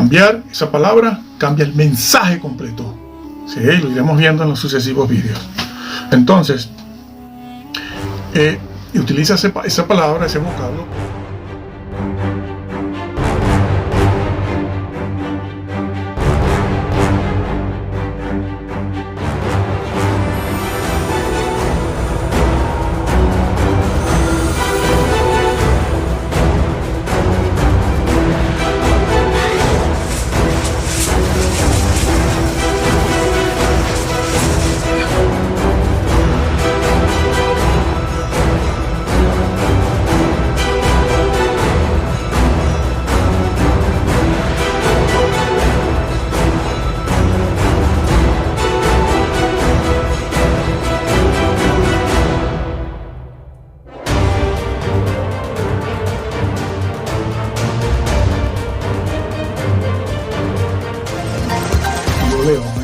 cambiar esa palabra cambia el mensaje completo. Sí, lo iremos viendo en los sucesivos vídeos. Entonces, utiliza esa palabra, ese vocablo.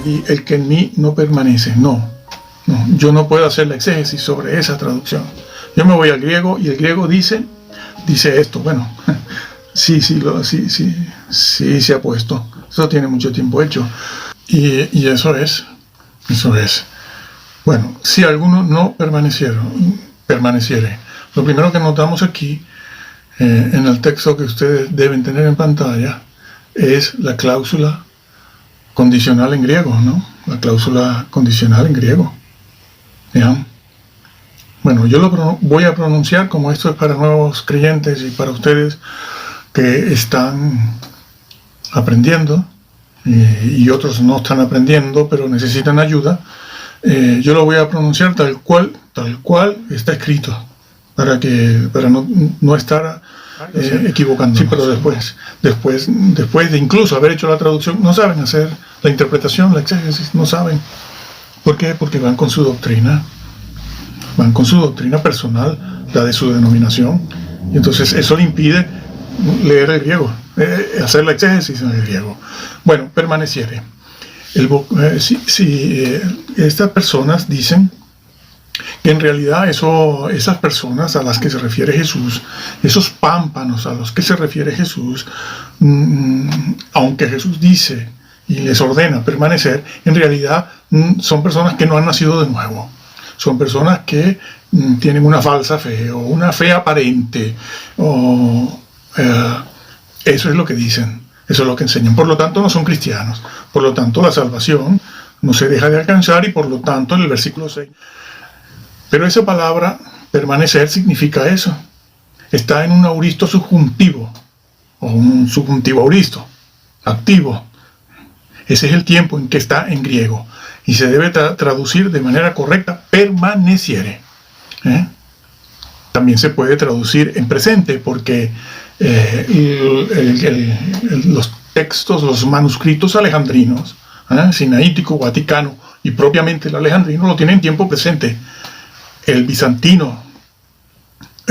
Y el que en mí no permanece. No, yo no puedo hacer la exégesis sobre esa traducción. Yo me voy al griego y el griego dice esto. Bueno, sí se ha puesto. Eso tiene mucho tiempo hecho. Y eso es. Bueno, si alguno no permaneciere. Lo primero que notamos aquí, en el texto que ustedes deben tener en pantalla, es la cláusula condicional en griego, ¿no? La cláusula condicional en griego. ¿Ya? Bueno, yo lo voy a pronunciar como esto es para nuevos creyentes y para ustedes que están aprendiendo y otros no están aprendiendo pero necesitan ayuda. Yo lo voy a pronunciar tal cual está escrito para no estar equivocando. Sí, pero después de incluso haber hecho la traducción, no saben hacer la interpretación, la exégesis, no saben. ¿Por qué? Porque van con su doctrina personal, la de su denominación, y entonces eso le impide leer el griego, hacer la exégesis en el griego. Bueno, permaneciere. Estas personas dicen que en realidad esas personas a las que se refiere Jesús, esos pámpanos a los que se refiere Jesús, aunque Jesús dice y les ordena permanecer, en realidad son personas que no han nacido de nuevo. Son personas que tienen una falsa fe o una fe aparente. Eso es lo que dicen, eso es lo que enseñan. Por lo tanto, no son cristianos. Por lo tanto, la salvación no se deja de alcanzar y por lo tanto, en el versículo 6... Pero esa palabra permanecer significa eso. Está en un auristo subjuntivo, o un subjuntivo auristo, activo. Ese es el tiempo en que está en griego. Y se debe traducir de manera correcta, permaneciere. También se puede traducir en presente, porque los textos, los manuscritos alejandrinos, sinaítico, vaticano y propiamente el alejandrino, lo tienen en tiempo presente. El bizantino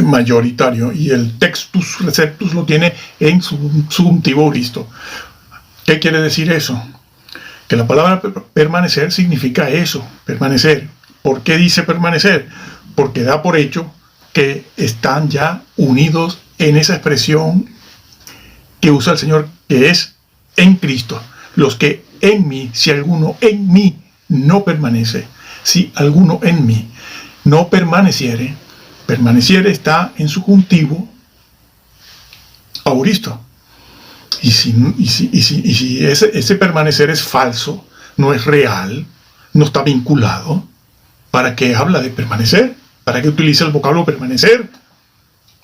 mayoritario y el Textus Receptus lo tiene en subjuntivo auristo. ¿Qué quiere decir eso? Que la palabra permanecer significa eso, permanecer. ¿Por qué dice permanecer? Porque da por hecho que están ya unidos en esa expresión que usa el Señor, que es en Cristo. Los que en mí, si alguno en mí no permanece, si alguno en mí no permaneciere, permaneciere está en subjuntivo auristo. Y si ese permanecer es falso, no es real, no está vinculado, ¿para qué habla de permanecer? ¿Para qué utiliza el vocablo permanecer?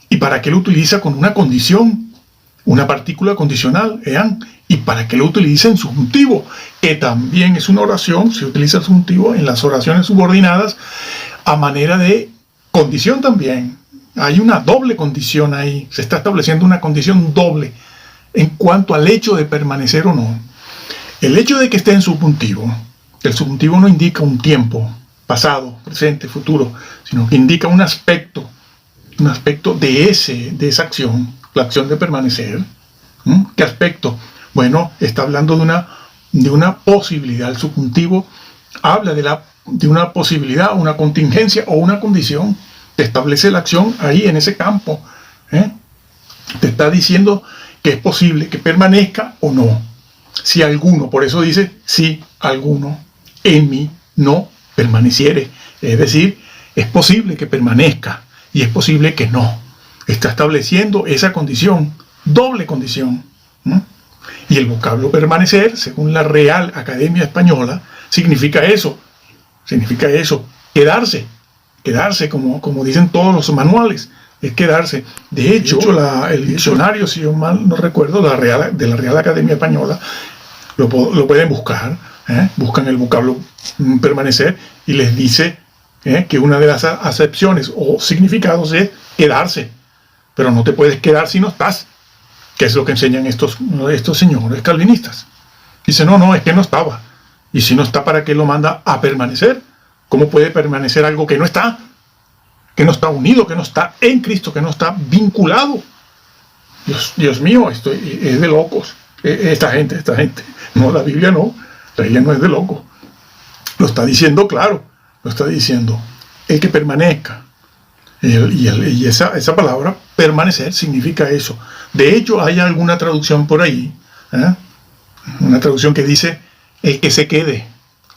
¿Y para qué lo utiliza con una condición, una partícula condicional? ¿Y para qué lo utiliza en subjuntivo? Que también es una oración, se utiliza el subjuntivo en las oraciones subordinadas a manera de condición también. Hay una doble condición ahí, se está estableciendo una condición doble en cuanto al hecho de permanecer o no. El hecho de que esté en subjuntivo, el subjuntivo no indica un tiempo, pasado, presente, futuro, sino que indica un aspecto de esa acción, la acción de permanecer. ¿Qué aspecto? Bueno, está hablando de una posibilidad. El subjuntivo habla de una posibilidad, una contingencia o una condición. Te establece la acción ahí en ese campo. Te está diciendo que es posible que permanezca o no. Si alguno, por eso dice, si alguno en mí no permaneciere. Es decir, es posible que permanezca y es posible que no. Está estableciendo esa condición, doble condición. Y el vocablo permanecer, según la Real Academia Española, significa eso, quedarse como dicen todos los manuales, es quedarse. De hecho, el diccionario, si yo mal no recuerdo, de la Real Academia Española, lo pueden buscar, buscan el vocablo permanecer y les dice que una de las acepciones o significados es quedarse, pero no te puedes quedar si no estás, que es lo que enseñan estos señores calvinistas. Dice, no, es que no estaba. Y si no está, ¿para qué lo manda a permanecer? ¿Cómo puede permanecer algo que no está? Que no está unido, que no está en Cristo, que no está vinculado. Dios mío, esto es de locos. Esta gente. No, la Biblia no. La Biblia no es de locos. Lo está diciendo claro. Lo está diciendo. El que permanezca. Y esa palabra, permanecer, significa eso. De hecho, hay alguna traducción por ahí, una traducción que dice el que se quede,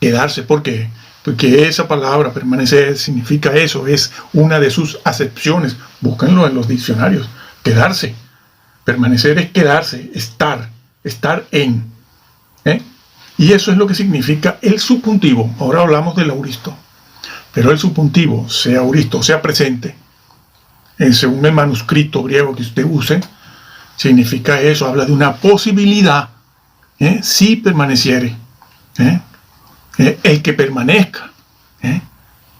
quedarse. ¿Por qué? Porque esa palabra, permanecer, significa eso, es una de sus acepciones. Búsquenlo en los diccionarios. Quedarse. Permanecer es quedarse, estar en. Y eso es lo que significa el subjuntivo. Ahora hablamos del auristo. Pero el subjuntivo, sea auristo, sea presente, según el manuscrito griego que usted use, significa eso, habla de una posibilidad, si permaneciere. El que permanezca.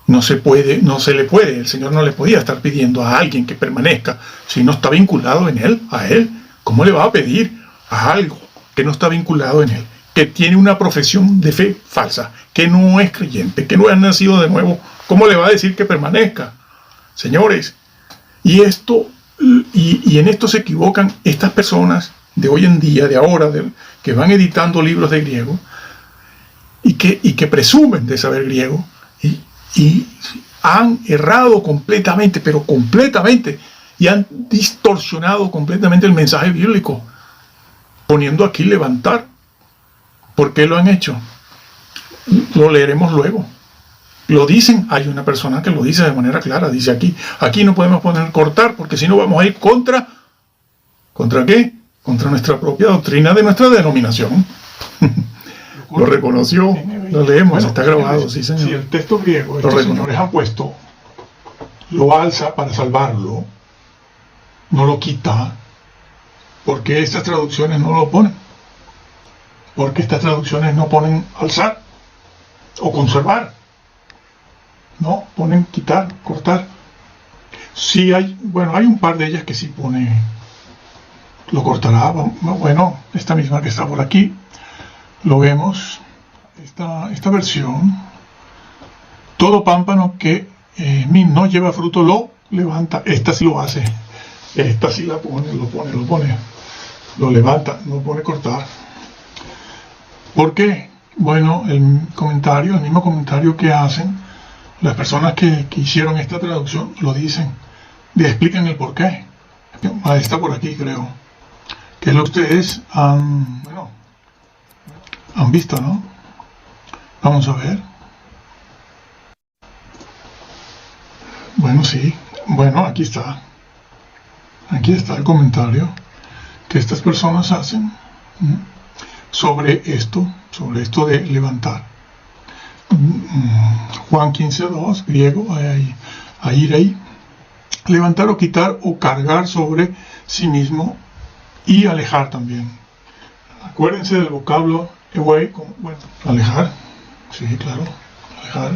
No se le puede, el Señor no le podía estar pidiendo a alguien que permanezca si no está vinculado en él, a él. ¿Cómo le va a pedir a algo que no está vinculado en él? Que tiene una profesión de fe falsa, que no es creyente, que no ha nacido de nuevo, ¿cómo le va a decir que permanezca? Señores, y en esto se equivocan estas personas de hoy en día, de ahora, que van editando libros de griego y que presumen de saber griego y han errado completamente, pero completamente, y han distorsionado completamente el mensaje bíblico, poniendo aquí levantar. ¿Por qué lo han hecho? Lo leeremos luego. Lo dicen, hay una persona que lo dice de manera clara, dice aquí no podemos poner cortar, porque si no vamos a ir ¿contra qué? Contra nuestra propia doctrina de nuestra denominación. Lo reconoció, lo leemos, bueno, está grabado, sí señor. Si el texto griego, estos señores han puesto, lo alza para salvarlo, no lo quita, porque estas traducciones no lo ponen. Porque estas traducciones no ponen alzar o conservar. No, ponen quitar, cortar. Sí hay un par de ellas que sí pone, lo cortará. Bueno, esta misma que está por aquí, lo vemos, esta versión. Todo pámpano que no lleva fruto lo levanta. Esta sí lo hace. Esta sí la pone, lo levanta, no pone cortar. ¿Por qué? Bueno, el mismo comentario que hacen las personas que hicieron esta traducción, lo dicen, le explican el por qué. Está por aquí, creo. Que es lo que ustedes han visto, ¿no? Vamos a ver. Bueno, sí. Bueno, aquí está. Aquí está el comentario que estas personas hacen. Sobre esto de levantar. Juan 15:2, griego, ahí, levantar o quitar o cargar sobre sí mismo y alejar también. Acuérdense del vocablo away, alejar, sí, claro, alejar.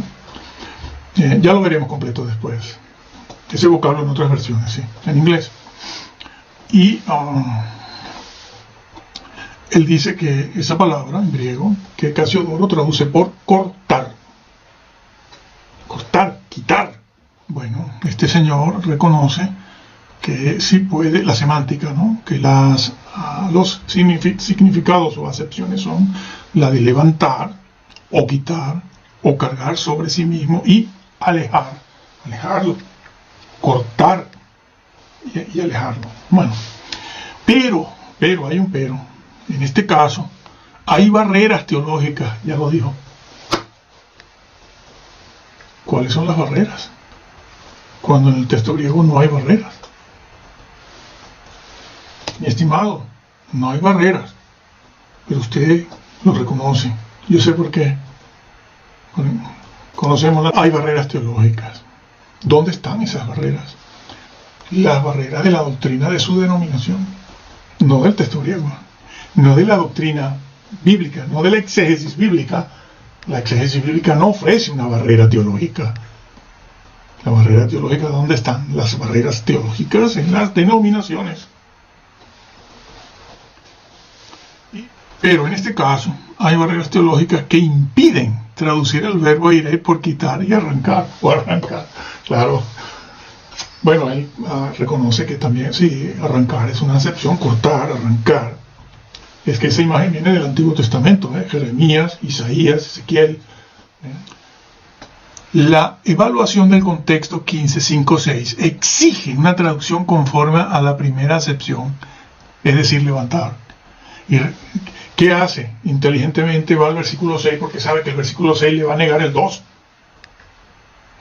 Ya lo veremos completo después. Ese vocablo en otras versiones, sí, en inglés. Y él dice que esa palabra en griego, que Casiodoro traduce por cortar. Cortar, quitar. Bueno, este señor reconoce que sí puede, la semántica, ¿no? Que los significados o acepciones son la de levantar, o quitar, o cargar sobre sí mismo y alejarlo, cortar y alejarlo. Bueno, pero hay un pero. En este caso, Hay barreras teológicas, ya lo dijo. ¿Cuáles son las barreras? Cuando en el texto griego no hay barreras. Mi estimado, no hay barreras, pero usted lo reconoce. Yo sé por qué. Conocemos, hay barreras teológicas. ¿Dónde están esas barreras? Las barreras de la doctrina de su denominación, no del texto griego, no de la doctrina bíblica, no de la exégesis bíblica. La exégesis bíblica no ofrece una barrera teológica. La barrera teológica, ¿dónde están? Las barreras teológicas en las denominaciones. Pero en este caso hay barreras teológicas que impiden traducir el verbo iré por quitar y arrancar, o arrancar. Claro. Bueno, él reconoce que también, sí, arrancar es una acepción, cortar, arrancar. Es que esa imagen viene del Antiguo Testamento, Jeremías, Isaías, Ezequiel. La evaluación del contexto 15:5-6 exige una traducción conforme a la primera acepción, es decir, levantar. ¿Y qué hace? Inteligentemente va al versículo 6 porque sabe que el versículo 6 le va a negar el 2.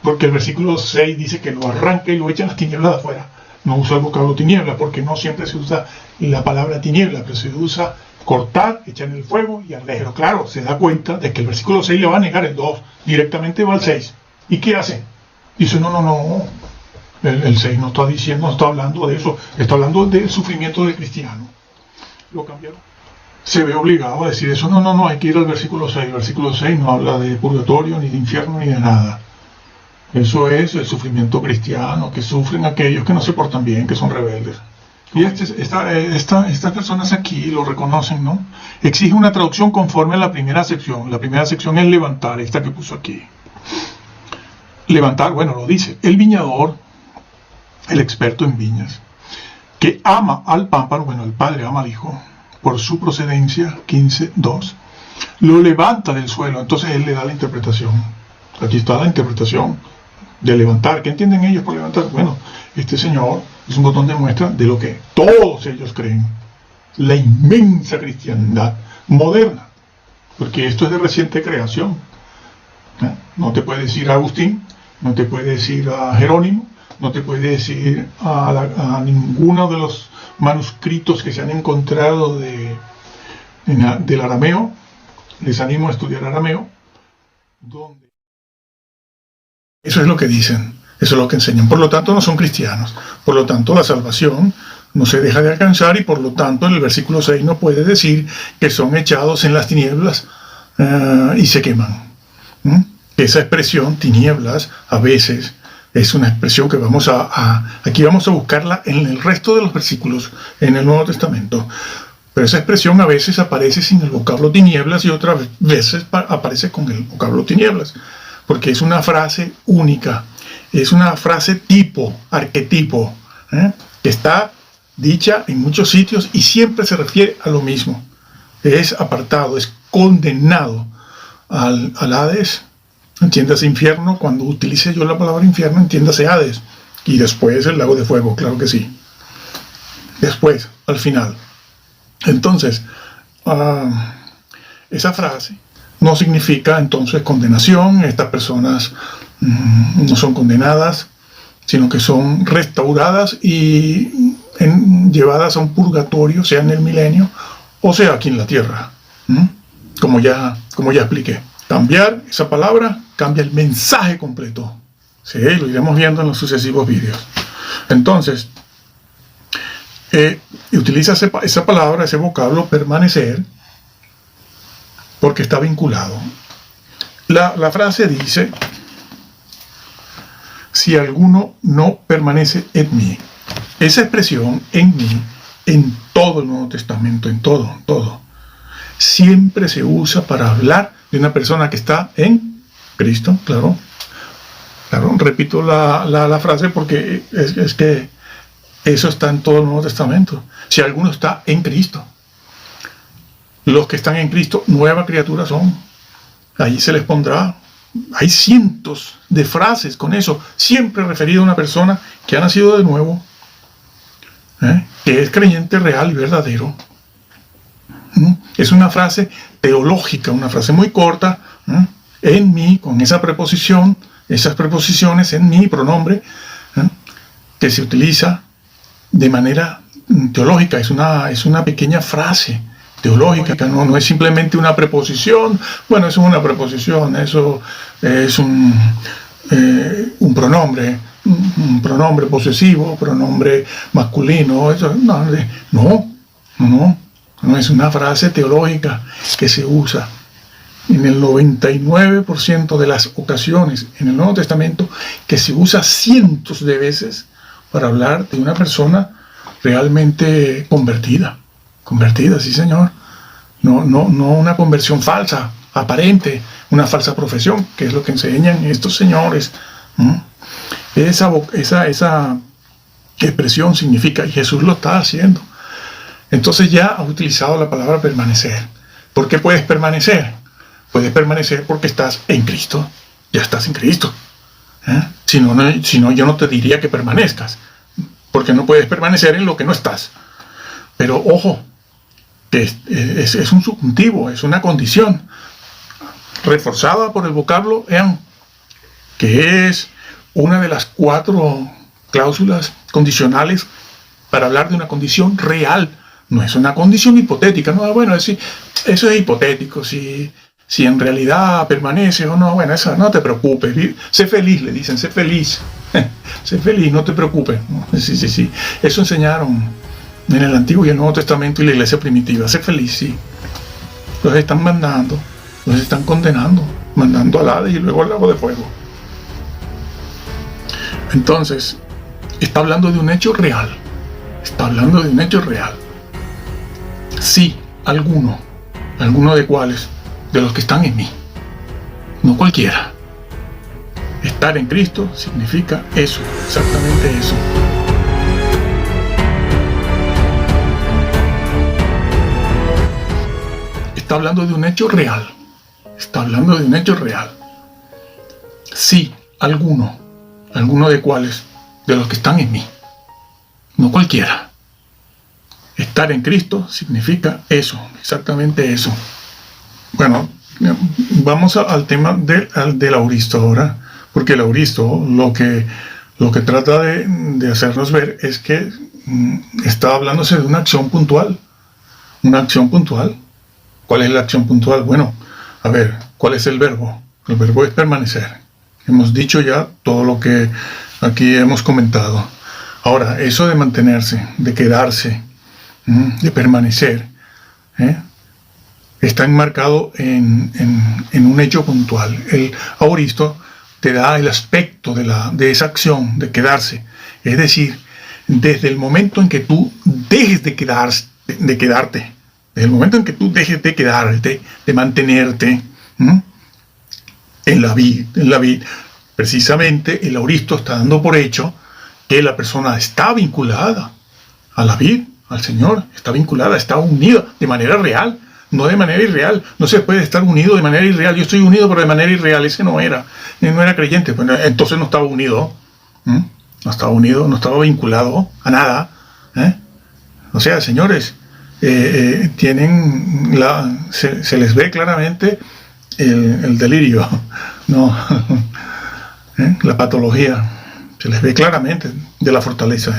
Porque el versículo 6 dice que lo arranca y lo echa en las tinieblas de afuera. No usa el vocablo tiniebla porque no siempre se usa la palabra tiniebla, pero se usa cortar, echar en el fuego y arder. Pero claro, se da cuenta de que el versículo 6 le va a negar el 2. Directamente va al 6. ¿Y qué hace? Dice, no. El 6 no está diciendo, no está hablando de eso. Está hablando del sufrimiento del cristiano. Lo cambiaron. Se ve obligado a decir eso. No, hay que ir al versículo 6. El versículo 6 no habla de purgatorio, ni de infierno, ni de nada. Eso es el sufrimiento cristiano, que sufren aquellos que no se portan bien, que son rebeldes. Y estas personas aquí lo reconocen, ¿no? Exige una traducción conforme a la primera acepción. La primera acepción es levantar, esta que puso aquí. Levantar, bueno, lo dice. El viñador, el experto en viñas, que ama al pámpano, bueno, el padre ama al hijo, por su procedencia, 15:2, lo levanta del suelo. Entonces él le da la interpretación. Aquí está la interpretación de levantar. ¿Qué entienden ellos por levantar? Bueno, este señor es un botón de muestra de lo que todos ellos creen. La inmensa cristiandad moderna. Porque esto es de reciente creación. No te puede decir Agustín, no te puede decir a Jerónimo, no te puede decir a ninguno de los manuscritos que se han encontrado del arameo. Les animo a estudiar arameo. Eso es lo que dicen, eso es lo que enseñan. Por lo tanto, no son cristianos. Por lo tanto, la salvación no se deja de alcanzar y por lo tanto, en el versículo 6 no puede decir que son echados en las tinieblas y se queman. Esa expresión, tinieblas, a veces es una expresión que aquí vamos a buscarla en el resto de los versículos en el Nuevo Testamento. Pero esa expresión a veces aparece sin el vocablo tinieblas y otras veces aparece con el vocablo tinieblas. Porque es una frase única, es una frase tipo, arquetipo, que está dicha en muchos sitios y siempre se refiere a lo mismo. Es apartado, es condenado al Hades, entiéndase infierno. Cuando utilice yo la palabra infierno, entiéndase Hades, y después el lago de fuego, claro que sí. Después, al final. Entonces, esa frase no significa entonces condenación. Estas personas no son condenadas, sino que son restauradas y llevadas a un purgatorio, sea en el milenio o sea aquí en la tierra. Como ya expliqué. Cambiar esa palabra cambia el mensaje completo. Sí, lo iremos viendo en los sucesivos vídeos. Entonces, utiliza esa palabra, ese vocablo, permanecer, porque está vinculado. La frase dice, si alguno no permanece en mí. Esa expresión, en mí, en todo el Nuevo Testamento, en todo, siempre se usa para hablar de una persona que está en Cristo, claro, repito la frase porque es que eso está en todo el Nuevo Testamento. Si alguno está en Cristo, los que están en Cristo, nueva criatura son. Ahí se les pondrá. Hay cientos de frases con eso, siempre referido a una persona que ha nacido de nuevo, que es creyente real y verdadero. Es una frase teológica, una frase muy corta, en mí, con esa preposición, esas preposiciones en mí, pronombre, que se utiliza de manera teológica. Es una pequeña frase teológica, no es simplemente una preposición. Bueno, eso es una preposición, eso es un pronombre, un pronombre posesivo, pronombre masculino. Eso, no, es una frase teológica que se usa en el 99% de las ocasiones en el Nuevo Testamento, que se usa cientos de veces para hablar de una persona realmente convertida, sí señor, no una conversión falsa, aparente, una falsa profesión, que es lo que enseñan estos señores. Esa expresión significa, y Jesús lo está haciendo. Entonces ya ha utilizado la palabra permanecer. ¿Por qué puedes permanecer? Puedes permanecer porque estás en Cristo, ya estás en Cristo. Si no, yo no te diría que permanezcas, porque no puedes permanecer en lo que no estás. Pero ojo, que es un subjuntivo, es una condición reforzada por el vocablo en, que es una de las 4 cláusulas condicionales para hablar de una condición real. No es una condición hipotética, no, bueno, eso es hipotético, si en realidad permanece o no, bueno, eso no te preocupes, sé feliz, le dicen, sé feliz, sé feliz, no te preocupes. Sí, eso enseñaron en el Antiguo y el Nuevo Testamento y la iglesia primitiva, sé feliz, sí. Los están mandando, los están condenando, mandando al Hades y luego al lago de fuego. Entonces, está hablando de un hecho real, Sí, alguno de cuáles, de los que están en mí, no cualquiera. Estar en Cristo significa eso, exactamente eso. Está hablando de un hecho real, Sí, alguno de cuáles, de los que están en mí, no cualquiera. Estar en Cristo significa eso, exactamente eso. Bueno, vamos al tema del auristo ahora, porque el auristo lo que trata de hacernos ver es que está hablándose de una acción puntual. ¿Cuál es la acción puntual? Bueno, a ver, ¿cuál es el verbo? El verbo es permanecer. Hemos dicho ya todo lo que aquí hemos comentado. Ahora, eso de mantenerse, de quedarse, de permanecer, está enmarcado en un hecho puntual. El auristo te da el aspecto de esa acción, de quedarse. Es decir, desde el momento en que tú dejes de quedarte, desde el momento en que tú dejes de quedarte, de mantenerte en la vid, precisamente el auristo está dando por hecho que la persona está vinculada a la vid, al Señor, está vinculada, está unida de manera real, no de manera irreal. No se puede estar unido de manera irreal. Yo estoy unido, pero de manera irreal. Ese no era creyente. Bueno, entonces no estaba unido, no estaba vinculado a nada. O sea, señores, tienen se les ve claramente el delirio, no, la patología, se les ve claramente de la fortaleza.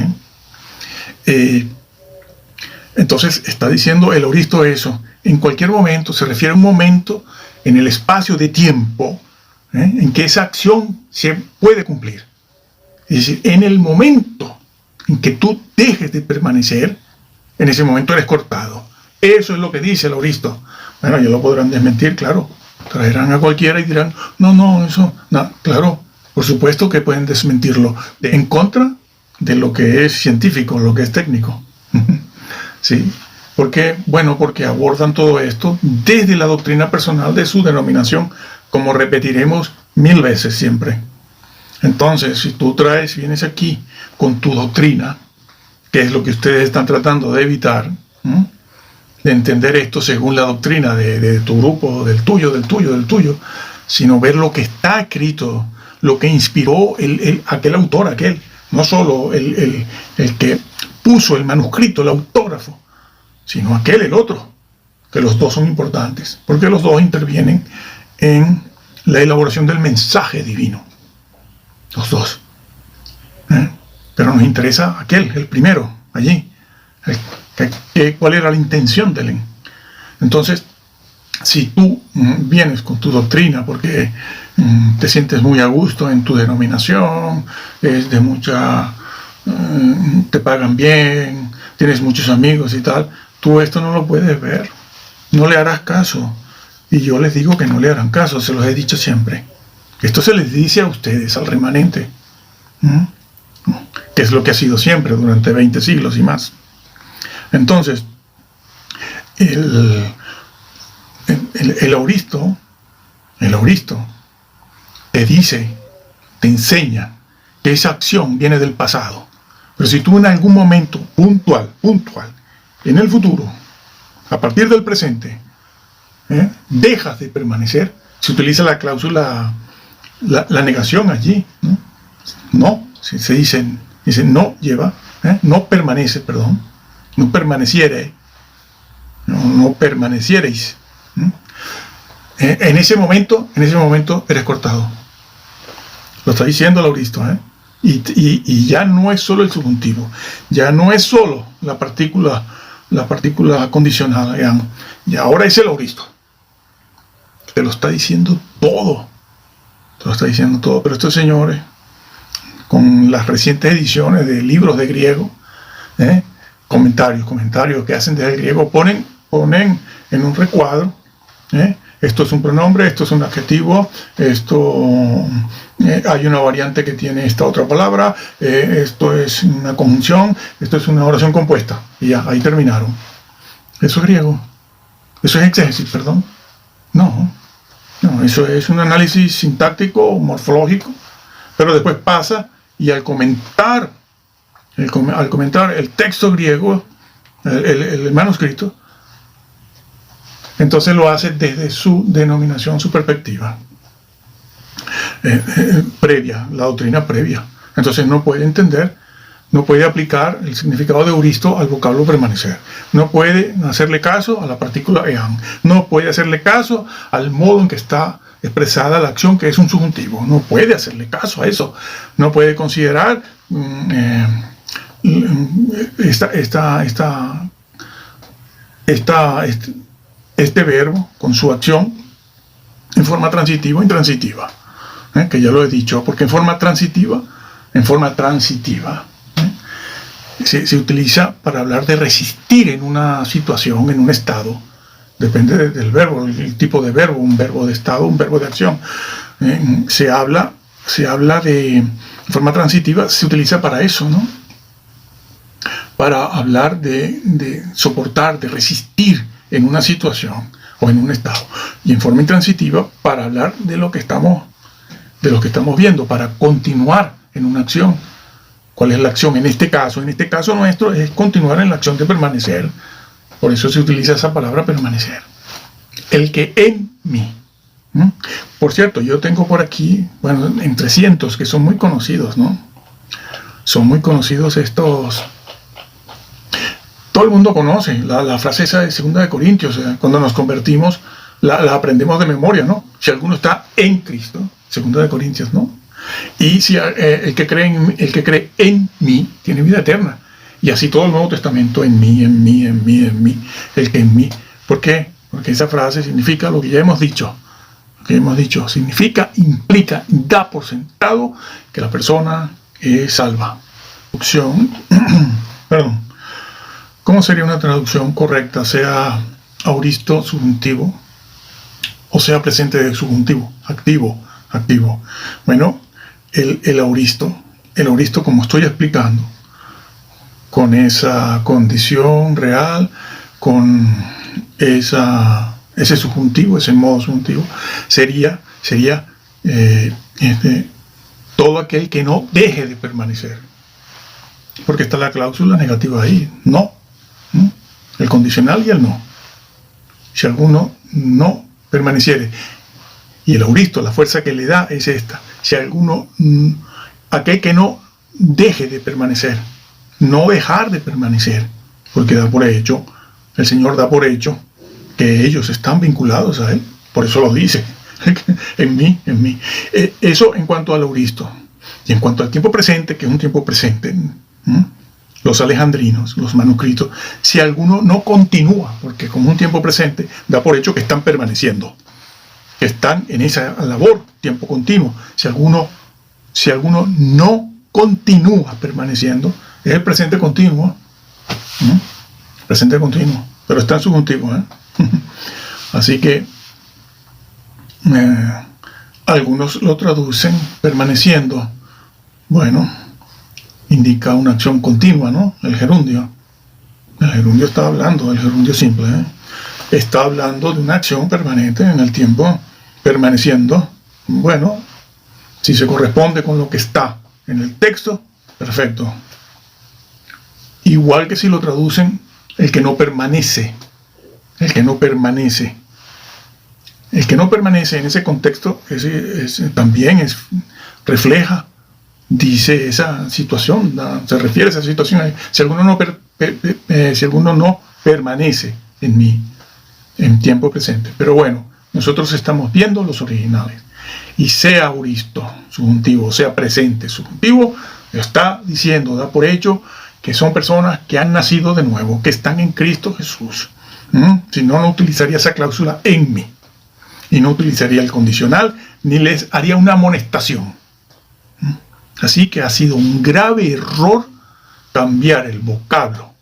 Entonces está diciendo el auristo eso. En cualquier momento, se refiere a un momento en el espacio de tiempo en que esa acción se puede cumplir. Es decir, en el momento en que tú dejes de permanecer, en ese momento eres cortado. Eso es lo que dice el auristo. Bueno, ya lo podrán desmentir, claro. Traerán a cualquiera y dirán, eso, claro, por supuesto que pueden desmentirlo en contra de lo que es científico, lo que es técnico. Sí, porque abordan todo esto desde la doctrina personal de su denominación, como repetiremos 1000 veces siempre. Entonces, si tú vienes aquí con tu doctrina, que es lo que ustedes están tratando de evitar, de entender esto según la doctrina de tu grupo, del tuyo, sino ver lo que está escrito, lo que inspiró aquel autor, no solo el que puso el manuscrito, el autógrafo, sino el otro, que los dos son importantes, porque los dos intervienen en la elaboración del mensaje divino. Los dos. Pero nos interesa aquel, el primero, allí. ¿Cuál era la intención de él? Entonces, si tú vienes con tu doctrina porque te sientes muy a gusto en tu denominación, es de mucha, te pagan bien, tienes muchos amigos y tal, tú esto no lo puedes ver, no le harás caso. Y yo les digo que no le harán caso, se los he dicho siempre. Esto se les dice a ustedes, al remanente, que es lo que ha sido siempre durante 20 siglos y más. Entonces, el auristo te dice, te enseña que esa acción viene del pasado. Pero si tú en algún momento puntual, en el futuro, a partir del presente, dejas de permanecer, se utiliza la cláusula, la negación allí, no, se dice no lleva, no permanece, perdón, no permaneciere, no permaneciereis. En ese momento eres cortado. Lo está diciendo el auristo, y ya no es solo el subjuntivo, ya no es solo la partícula condicional, y ahora es el auristo. Te lo está diciendo todo. Pero estos señores, con las recientes ediciones de libros de griego, comentarios que hacen desde el griego, ponen en un recuadro, esto es un pronombre, esto es un adjetivo, esto hay una variante que tiene esta otra palabra, esto es una conjunción, esto es una oración compuesta, y ya, ahí terminaron. Eso es griego, eso es exégesis, perdón. No, eso es un análisis sintáctico, morfológico, pero después pasa y al comentar el texto griego, el manuscrito, entonces lo hace desde su denominación, su perspectiva previa, la doctrina previa. Entonces no puede entender, no puede aplicar el significado de auristo al vocablo permanecer, no puede hacerle caso a la partícula ean, no puede hacerle caso al modo en que está expresada la acción, que es un subjuntivo, no puede hacerle caso a eso, no puede considerar este verbo con su acción en forma transitiva o intransitiva, que ya lo he dicho, porque en forma transitiva se utiliza para hablar de resistir en una situación, en un estado. Depende del verbo, el tipo de verbo, un verbo de estado, un verbo de acción. Se habla de forma transitiva, se utiliza para eso, ¿no? Para hablar de soportar, de resistir en una situación o en un estado. Y en forma intransitiva para hablar de lo que estamos viendo, para continuar en una acción. ¿Cuál es la acción? En este caso nuestro es continuar en la acción de permanecer. Por eso se utiliza esa palabra permanecer. El que en mí. Por cierto, yo tengo por aquí, entre cientos que son muy conocidos, ¿no? Son muy conocidos estos. Todo el mundo conoce la frase esa de 2 de Corintios, cuando nos convertimos, la aprendemos de memoria, ¿no? Si alguno está en Cristo, 2 de Corintios, ¿no? Y si el que cree en mí tiene vida eterna. Y así todo el Nuevo Testamento, en mí, el que en mí. ¿Por qué? Porque esa frase significa lo que ya hemos dicho. Significa, implica, da por sentado que la persona es salva. ¿Cómo sería una traducción correcta? Sea auristo subjuntivo o sea presente de subjuntivo, activo. Bueno, el auristo, como estoy explicando, con esa condición real, con ese subjuntivo, ese modo subjuntivo, sería todo aquel que no deje de permanecer. Porque está la cláusula negativa ahí, no. El condicional y el no. Si alguno no permaneciere, y el auristo, la fuerza que le da es esta. Si alguno, aquel que no deje de permanecer, no dejar de permanecer, porque da por hecho, el Señor da por hecho que ellos están vinculados a Él. Por eso lo dice, en mí. Eso en cuanto al auristo. Y en cuanto al tiempo presente, que es un tiempo presente, los alejandrinos, los manuscritos, si alguno no continúa, porque como un tiempo presente, da por hecho que están permaneciendo, que están en esa labor, tiempo continuo. Si alguno no continúa permaneciendo, es el presente continuo, presente continuo, pero está en subjuntivo, Así que algunos lo traducen permaneciendo. Bueno, indica una acción continua, ¿no? El gerundio está hablando, el gerundio simple, está hablando de una acción permanente en el tiempo, permaneciendo. Bueno, si se corresponde con lo que está en el texto, perfecto. Igual que si lo traducen el que no permanece. El que no permanece en ese contexto también refleja, dice esa situación, se refiere a esa situación. Si alguno no permanece en mí, en tiempo presente. Pero bueno, nosotros estamos viendo los originales. Y sea auristo, subjuntivo, sea presente, subjuntivo, está diciendo, da por hecho que son personas que han nacido de nuevo, que están en Cristo Jesús. Si no, no utilizaría esa cláusula en mí. Y no utilizaría el condicional, ni les haría una amonestación. Así que ha sido un grave error cambiar el vocablo,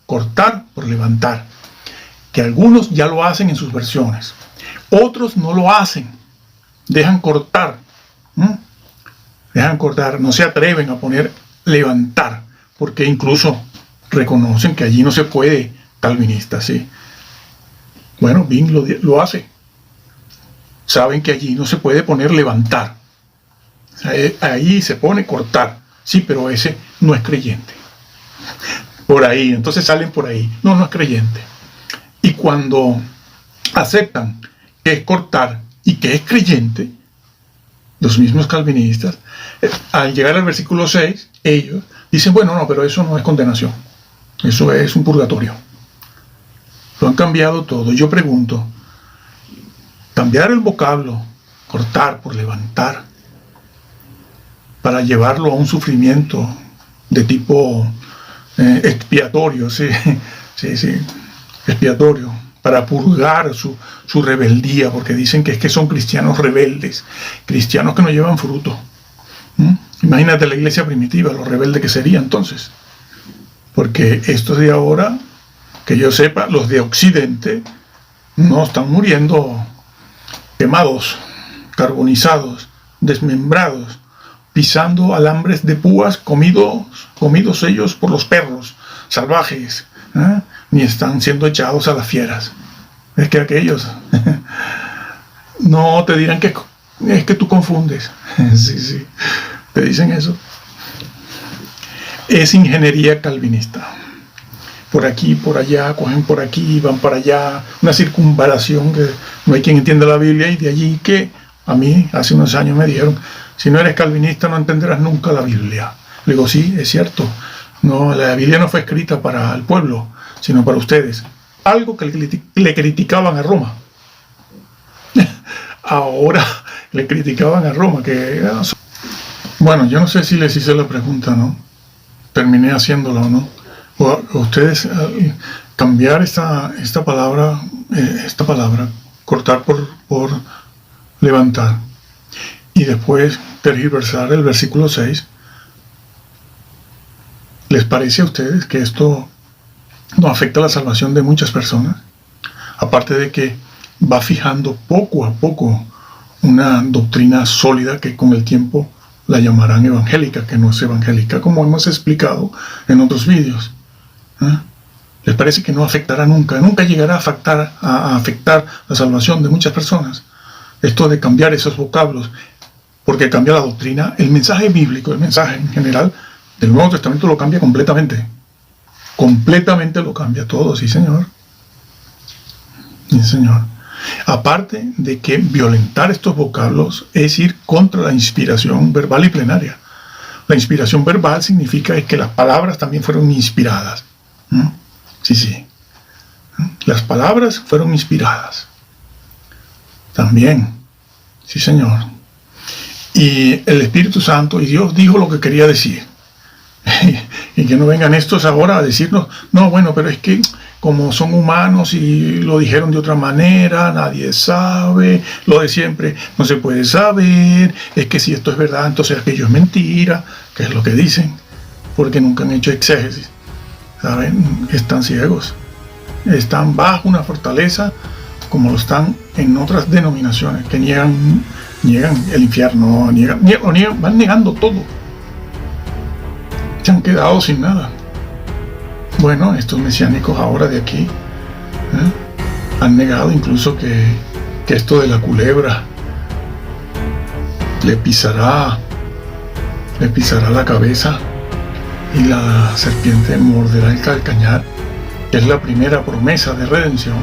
cortar por levantar, que algunos ya lo hacen en sus versiones. Otros no lo hacen, dejan cortar, no se atreven a poner levantar, porque incluso reconocen que allí no se puede calvinista, ¿sí? Bueno, Bing lo hace. Saben que allí no se puede poner levantar. Ahí se pone cortar. Sí, pero ese no es creyente. Por ahí, entonces salen por ahí. No es creyente. Y cuando aceptan que es cortar y que es creyente, los mismos calvinistas, al llegar al versículo 6, ellos dicen, bueno, no, pero eso no es condenación. Eso es un purgatorio. Lo han cambiado todo. Yo pregunto, cambiar el vocablo, cortar por levantar, para llevarlo a un sufrimiento de tipo expiatorio, sí, expiatorio, para purgar su rebeldía, porque dicen que es que son cristianos rebeldes, cristianos que no llevan fruto. Imagínate la iglesia primitiva, lo rebelde que sería entonces. Porque estos de ahora, que yo sepa, los de Occidente, no están muriendo quemados, carbonizados, desmembrados, pisando alambres de púas, comidos ellos por los perros salvajes, ni están siendo echados a las fieras. Es que aquellos no te dirán que es que tú confundes. Sí, te dicen eso. Es ingeniería calvinista. Por aquí, por allá, cogen por aquí, van para allá, una circunvalación que no hay quien entienda la Biblia, y de allí que a mí hace unos años me dijeron, si no eres calvinista no entenderás nunca la Biblia. Le digo, sí, es cierto, no, la Biblia no fue escrita para el pueblo, sino para ustedes. Algo que le criticaban a Roma. Ahora le criticaban a Roma, que bueno, yo no sé si les hice la pregunta, ¿no? Terminé haciéndolo, ¿no? Ustedes cambiar esta palabra, cortar por levantar, y después tergiversar el versículo 6, ¿les parece a ustedes que esto no afecta la salvación de muchas personas? Aparte de que va fijando poco a poco una doctrina sólida que con el tiempo la llamarán evangélica, que no es evangélica, como hemos explicado en otros vídeos. ¿Les parece que no afectará nunca llegará a afectar la salvación de muchas personas? Esto de cambiar esos vocablos, porque cambia la doctrina, el mensaje bíblico, el mensaje en general del Nuevo Testamento lo cambia completamente. Completamente lo cambia todo, sí señor. Sí señor. Aparte de que violentar estos vocablos es ir contra la inspiración verbal y plenaria. La inspiración verbal significa que las palabras también fueron inspiradas. Sí. Las palabras fueron inspiradas. También, sí Señor. Y el Espíritu Santo y Dios dijo lo que quería decir. Y que no vengan estos ahora a decirnos, no, bueno, pero es que como son humanos y lo dijeron de otra manera, nadie sabe, lo de siempre, no se puede saber, es que si esto es verdad, entonces aquello es mentira, que es lo que dicen, porque nunca han hecho exégesis, ¿saben? Están ciegos, están bajo una fortaleza como lo están en otras denominaciones, que niegan el infierno, van negando todo. Se han quedado sin nada. Bueno, estos mesiánicos ahora de aquí han negado incluso que esto de la culebra le pisará la cabeza y la serpiente morderá el calcañar, que es la primera promesa de redención.